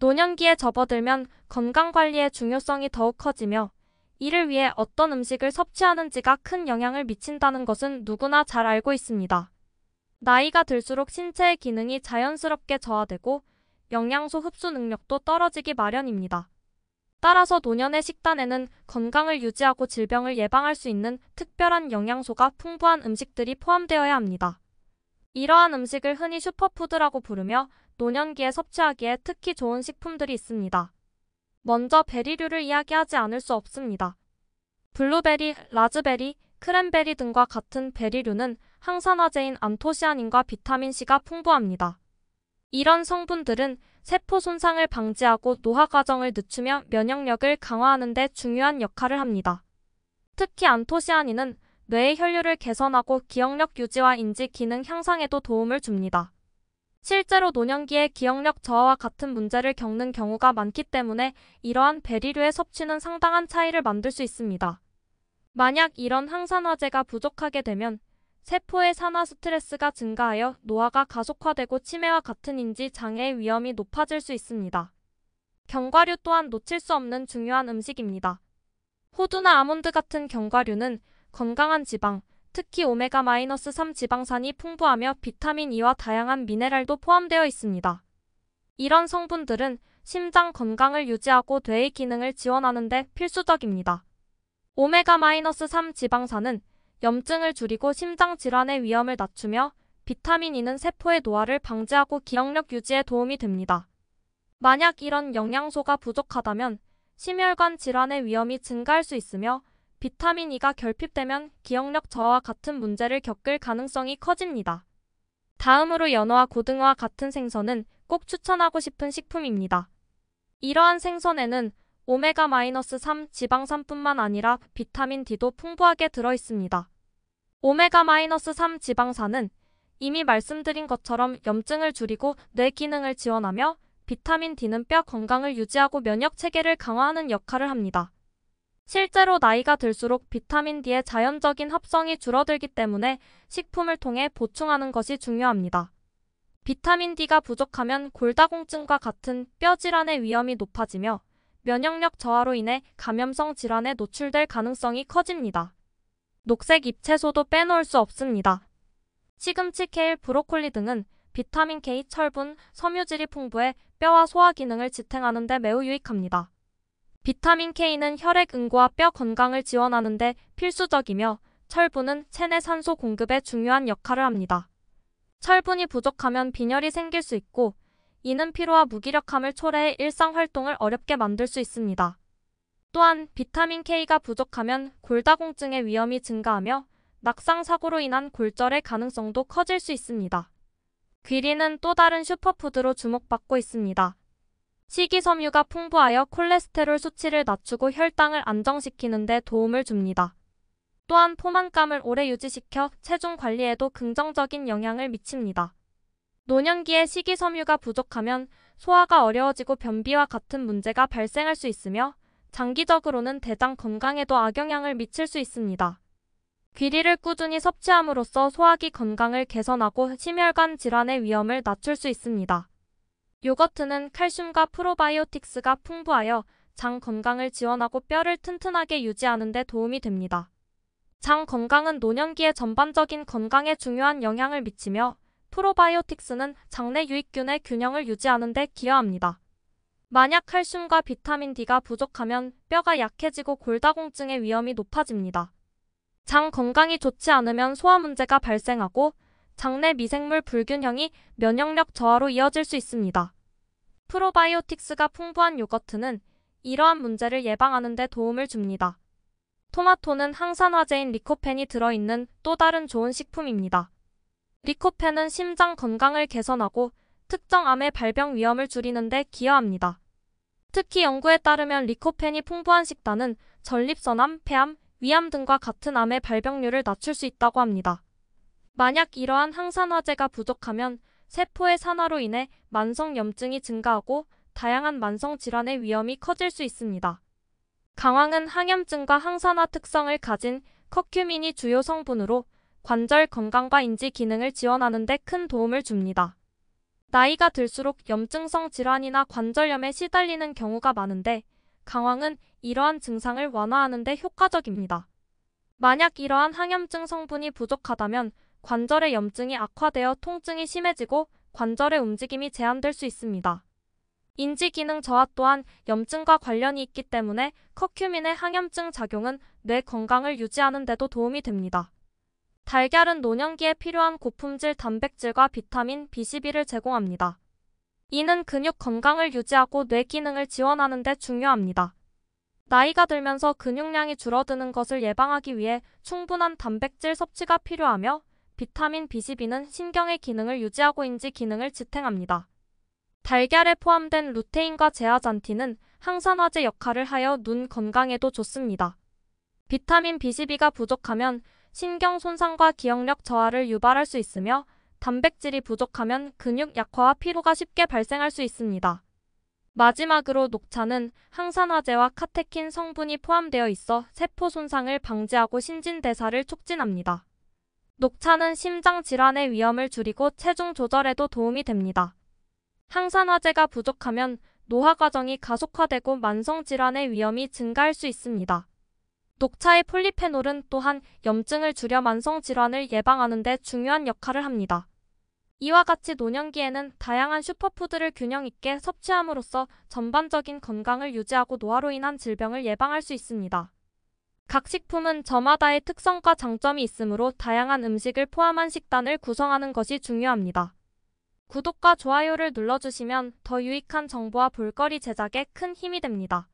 노년기에 접어들면 건강관리의 중요성이 더욱 커지며 이를 위해 어떤 음식을 섭취하는지가 큰 영향을 미친다는 것은 누구나 잘 알고 있습니다. 나이가 들수록 신체의 기능이 자연스럽게 저하되고 영양소 흡수 능력도 떨어지기 마련입니다. 따라서 노년의 식단에는 건강을 유지하고 질병을 예방할 수 있는 특별한 영양소가 풍부한 음식들이 포함되어야 합니다. 이러한 음식을 흔히 슈퍼푸드라고 부르며 노년기에 섭취하기에 특히 좋은 식품들이 있습니다. 먼저 베리류를 이야기하지 않을 수 없습니다. 블루베리, 라즈베리, 크랜베리 등과 같은 베리류는 항산화제인 안토시아닌과 비타민C가 풍부합니다. 이런 성분들은 세포 손상을 방지하고 노화 과정을 늦추며 면역력을 강화하는 데 중요한 역할을 합니다. 특히 안토시아닌은 뇌의 혈류를 개선하고 기억력 유지와 인지 기능 향상에도 도움을 줍니다. 실제로 노년기에 기억력 저하와 같은 문제를 겪는 경우가 많기 때문에 이러한 베리류의 섭취는 상당한 차이를 만들 수 있습니다. 만약 이런 항산화제가 부족하게 되면 세포의 산화 스트레스가 증가하여 노화가 가속화되고 치매와 같은 인지 장애의 위험이 높아질 수 있습니다. 견과류 또한 놓칠 수 없는 중요한 음식입니다. 호두나 아몬드 같은 견과류는 건강한 지방, 특히 오메가-3 지방산이 풍부하며 비타민 E와 다양한 미네랄도 포함되어 있습니다. 이런 성분들은 심장 건강을 유지하고 뇌의 기능을 지원하는 데 필수적입니다. 오메가-3 지방산은 염증을 줄이고 심장 질환의 위험을 낮추며 비타민 E는 세포의 노화를 방지하고 기억력 유지에 도움이 됩니다. 만약 이런 영양소가 부족하다면 심혈관 질환의 위험이 증가할 수 있으며 비타민 E가 결핍되면 기억력 저하와 같은 문제를 겪을 가능성이 커집니다. 다음으로 연어와 고등어와 같은 생선은 꼭 추천하고 싶은 식품입니다. 이러한 생선에는 오메가-3 지방산뿐만 아니라 비타민 D도 풍부하게 들어있습니다. 오메가-3 지방산은 이미 말씀드린 것처럼 염증을 줄이고 뇌 기능을 지원하며 비타민 D는 뼈 건강을 유지하고 면역 체계를 강화하는 역할을 합니다. 실제로 나이가 들수록 비타민 D의 자연적인 합성이 줄어들기 때문에 식품을 통해 보충하는 것이 중요합니다. 비타민 D가 부족하면 골다공증과 같은 뼈 질환의 위험이 높아지며 면역력 저하로 인해 감염성 질환에 노출될 가능성이 커집니다. 녹색 잎채소도 빼놓을 수 없습니다. 시금치, 케일, 브로콜리 등은 비타민 K, 철분, 섬유질이 풍부해 뼈와 소화 기능을 지탱하는 데 매우 유익합니다. 비타민 K는 혈액 응고와 뼈 건강을 지원하는 데 필수적이며 철분은 체내 산소 공급에 중요한 역할을 합니다. 철분이 부족하면 빈혈이 생길 수 있고 이는 피로와 무기력함을 초래해 일상 활동을 어렵게 만들 수 있습니다. 또한 비타민 K가 부족하면 골다공증의 위험이 증가하며 낙상 사고로 인한 골절의 가능성도 커질 수 있습니다. 귀리는 또 다른 슈퍼푸드로 주목받고 있습니다. 식이섬유가 풍부하여 콜레스테롤 수치를 낮추고 혈당을 안정시키는 데 도움을 줍니다. 또한 포만감을 오래 유지시켜 체중 관리에도 긍정적인 영향을 미칩니다. 노년기에 식이섬유가 부족하면 소화가 어려워지고 변비와 같은 문제가 발생할 수 있으며 장기적으로는 대장 건강에도 악영향을 미칠 수 있습니다. 귀리를 꾸준히 섭취함으로써 소화기 건강을 개선하고 심혈관 질환의 위험을 낮출 수 있습니다. 요거트는 칼슘과 프로바이오틱스가 풍부하여 장 건강을 지원하고 뼈를 튼튼하게 유지하는 데 도움이 됩니다. 장 건강은 노년기의 전반적인 건강에 중요한 영향을 미치며 프로바이오틱스는 장내 유익균의 균형을 유지하는 데 기여합니다. 만약 칼슘과 비타민 D가 부족하면 뼈가 약해지고 골다공증의 위험이 높아집니다. 장 건강이 좋지 않으면 소화 문제가 발생하고 장내 미생물 불균형이 면역력 저하로 이어질 수 있습니다. 프로바이오틱스가 풍부한 요거트는 이러한 문제를 예방하는 데 도움을 줍니다. 토마토는 항산화제인 리코펜이 들어있는 또 다른 좋은 식품입니다. 리코펜은 심장 건강을 개선하고 특정 암의 발병 위험을 줄이는 데 기여합니다. 특히 연구에 따르면 리코펜이 풍부한 식단은 전립선암, 폐암, 위암 등과 같은 암의 발병률을 낮출 수 있다고 합니다. 만약 이러한 항산화제가 부족하면 세포의 산화로 인해 만성 염증이 증가하고 다양한 만성 질환의 위험이 커질 수 있습니다. 강황은 항염증과 항산화 특성을 가진 커큐민이 주요 성분으로 관절 건강과 인지 기능을 지원하는 데 큰 도움을 줍니다. 나이가 들수록 염증성 질환이나 관절염에 시달리는 경우가 많은데 강황은 이러한 증상을 완화하는 데 효과적입니다. 만약 이러한 항염증 성분이 부족하다면 관절의 염증이 악화되어 통증이 심해지고 관절의 움직임이 제한될 수 있습니다. 인지기능 저하 또한 염증과 관련이 있기 때문에 커큐민의 항염증 작용은 뇌 건강을 유지하는 데도 도움이 됩니다. 달걀은 노년기에 필요한 고품질 단백질과 비타민 B12를 제공합니다. 이는 근육 건강을 유지하고 뇌 기능을 지원하는 데 중요합니다. 나이가 들면서 근육량이 줄어드는 것을 예방하기 위해 충분한 단백질 섭취가 필요하며 비타민 B12는 신경의 기능을 유지하고 인지 기능을 지탱합니다. 달걀에 포함된 루테인과 제아잔틴은 항산화제 역할을 하여 눈 건강에도 좋습니다. 비타민 B12가 부족하면 신경 손상과 기억력 저하를 유발할 수 있으며 단백질이 부족하면 근육 약화와 피로가 쉽게 발생할 수 있습니다. 마지막으로 녹차는 항산화제와 카테킨 성분이 포함되어 있어 세포 손상을 방지하고 신진대사를 촉진합니다. 녹차는 심장 질환의 위험을 줄이고 체중 조절에도 도움이 됩니다. 항산화제가 부족하면 노화 과정이 가속화되고 만성 질환의 위험이 증가할 수 있습니다. 녹차의 폴리페놀은 또한 염증을 줄여 만성 질환을 예방하는 데 중요한 역할을 합니다. 이와 같이 노년기에는 다양한 슈퍼푸드를 균형 있게 섭취함으로써 전반적인 건강을 유지하고 노화로 인한 질병을 예방할 수 있습니다. 각 식품은 저마다의 특성과 장점이 있으므로 다양한 음식을 포함한 식단을 구성하는 것이 중요합니다. 구독과 좋아요를 눌러주시면 더 유익한 정보와 볼거리 제작에 큰 힘이 됩니다.